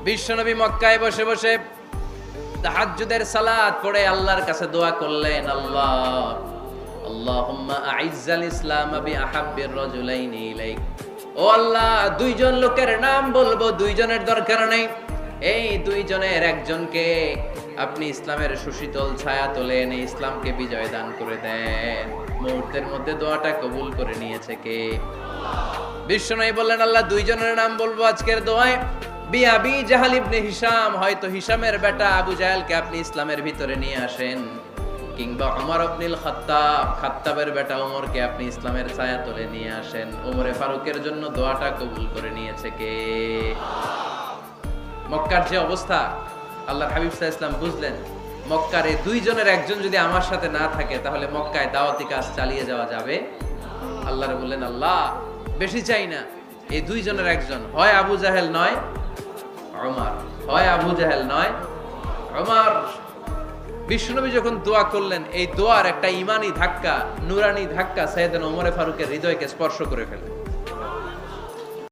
বিশ্বনবী মক্কায় বসে বসে তাহাজ্জুদের সালাত পড়ে আল্লাহর কাছে দোয়া করলেন, আল্লাহুম্মা আইজ্জাল ইসলাম বিআহাব্বির রাজুলাইনি ইলাইক। ও আল্লাহ, দুইজন লোকের নাম বলবো, দুইজনের দরকার নেই, এই দুইজনের একজনকে আপনি ইসলামের সুশীতল ছায়া তোলে এনে ইসলামকে বিজয় দান করে দেন। মুহূর্তের মধ্যে দোয়াটা কবুল করে নিয়েছে কে? বিশ্বনবী বললেন, আল্লাহ, দুইজনের নাম বলবো আজকের দোয়ায়। বিআবি জাহাল ইবনে হিশাম, হয়তো হিশামের বেটা আবু জাহেলকে আপনি ইসলামের ভিতরে নিয়ে আসেন, কিংবা ওমর ইবনুল খাত্তাব, খাত্তাবের বেটা ওমরকে আপনি ইসলামের ছায়া তোলে নিয়ে আসেন। ওমরে ফারুকের জন্য দোয়াটা কবুল করে নিয়েছে কে? মক্কার যে অবস্থা, আল্লাহর হাবিব সাল্লাল্লাহু আলাইহি ওয়াসাল্লাম বুঝলেন মক্কার এই দুইজনের একজন যদি আমার সাথে না থাকে তাহলে মক্কায় দাওয়াতি কাজ চালিয়ে যাওয়া যাবে। আল্লাহরে বললেন, আল্লাহ, বেশি চাই না, এই দুইজনের একজন, হয় আবু জাহেল নয় ওমর, হয় আবু জাহেল নয় ওমর। বিশ্বনবী যখন দোয়া করলেন, এই দোয়ার একটা ঈমানি ধাক্কা, নুরানি ধাক্কা সাইয়েদনা ওমর ফারুকের হৃদয়কে স্পর্শ করে ফেলে।